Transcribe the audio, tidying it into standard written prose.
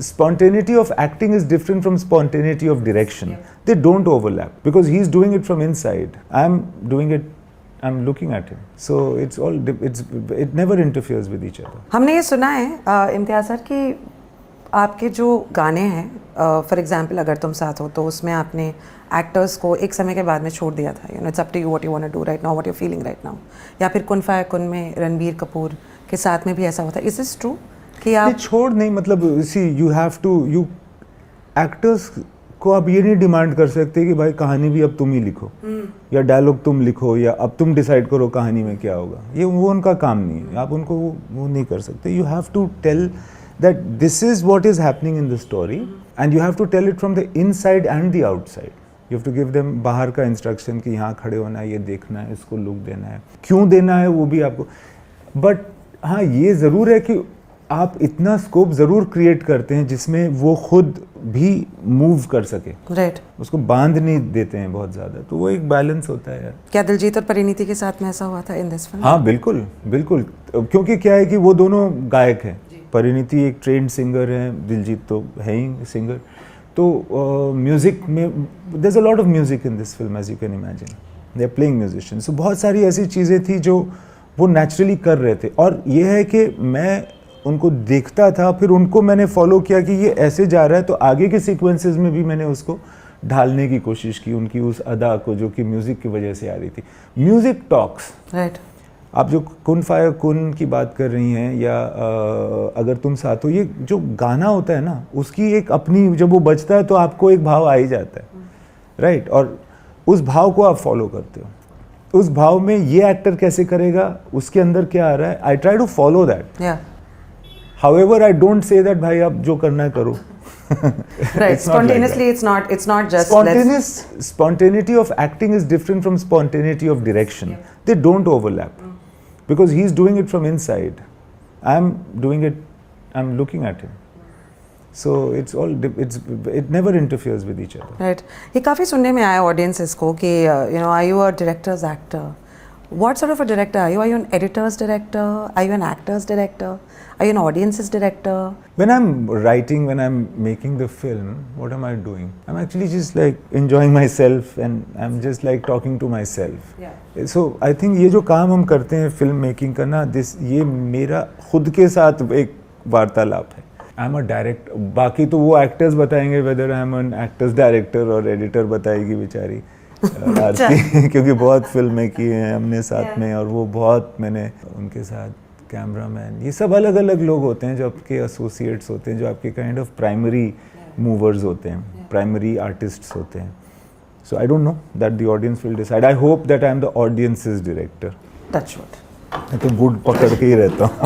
Spontaneity of acting is different from spontaneity of direction. They don't overlap because he's doing it from inside. I'm doing it, I'm looking at him. So it never interferes with each other. हमने ये सुना है Imtiaz sir कि आपके जो गाने हैं for example अगर तुम साथ हो तो उसमें आपने एक्टर्स को एक समय के बाद में छोड़ दिया था, you know it's up to you what you want to do right now, what you feeling right now, या फिर कुन फाया कुन में रणबीर कपूर के साथ में भी ऐसा होता है. इज दिस ट्रू कि आप छोड़ नहीं, मतलब see you have to, you actors को आप ये नहीं डिमांड कर सकते कि भाई कहानी भी अब तुम ही लिखो या डायलॉग तुम लिखो या अब तुम डिसाइड करो कहानी में क्या होगा. ये वो उनका काम नहीं है, आप उनको वो नहीं कर सकते. You have to tell that this is what is happening in the story and you have to tell it from the inside and the outside. You have to give them बाहर का instruction कि यहाँ खड़े होना है, ये देखना है, इसको लुक देना है, क्यों देना है वो भी आपको. बट हाँ ये ज़रूर है कि आप इतना स्कोप ज़रूर क्रिएट करते हैं जिसमें वो खुद भी मूव कर सके. राइट. उसको बांध नहीं देते हैं बहुत ज़्यादा, तो वो एक बैलेंस होता है यार. क्या दिलजीत और परिणीति के साथ में ऐसा हुआ था इन दिस फिल्म? हाँ बिल्कुल बिल्कुल, क्योंकि क्या है कि वो दोनों गायक हैं. परिणीति एक ट्रेंड सिंगर है, दिलजीत तो है ही सिंगर. तो म्यूज़िक में there is a lot of music in this film as you can imagine. They are playing musicians. So बहुत सारी ऐसी चीज़ें थी जो वो नेचुरली कर रहे थे. और ये है कि मैं उनको देखता था, फिर उनको मैंने फॉलो किया कि ये ऐसे जा रहा है, तो आगे के सीक्वेंसेस में भी मैंने उसको ढालने की कोशिश की, उनकी उस अदा को जो कि म्यूज़िक की वजह से आ रही थी. Music talks. राइट. आप जो कुन फाया कुन की बात कर रही हैं या अगर तुम साथ हो, ये जो गाना होता है ना, उसकी एक अपनी, जब वो बजता है तो आपको एक भाव आ ही जाता है. राइट. और उस भाव को आप फॉलो करते हो. उस भाव में ये एक्टर कैसे करेगा, उसके अंदर क्या आ रहा है, I try to follow that. However I don't say that भाई आप जो करना है करो. Right. Spontaneously, it's not just spontaneity of acting is different from spontaneity of direction. They don't overlap because he's doing it from inside. I'm doing it, I'm looking at him. So it never interferes with each other. Right. ये काफ़ी सुनने में आया audiences को कि you know, are you a director's actor? What sort of a director are you? Are you an editor's director? Are you an actor's director? Are you an audience's director? When I'm writing, when I'm making the film, what am I doing? I'm actually just like enjoying myself and I'm just like talking to myself. Yeah. So I think ये जो काम हम करते हैं film making का ना, ये मेरा खुद के साथ एक वार्तालाप है. I'm a director. बाकी तो वो actors बताएंगे whether I'm an actor's director और editor बताएगी बेचारी आरती, क्योंकि बहुत फिल्में की हैं हमने साथ में, और वो बहुत मैंने उनके साथ कैमरामैन, ये सब अलग अलग लोग होते हैं जो आपके एसोसिएट्स होते हैं, जो आपके काइंड ऑफ प्राइमरी मूवर्स होते हैं, प्राइमरी आर्टिस्ट्स होते हैं. So I don't know that the audience will decide. I hope that I am the audiences director. Touch wood. मैं तो वुड पकड़ के ही रहता हूँ.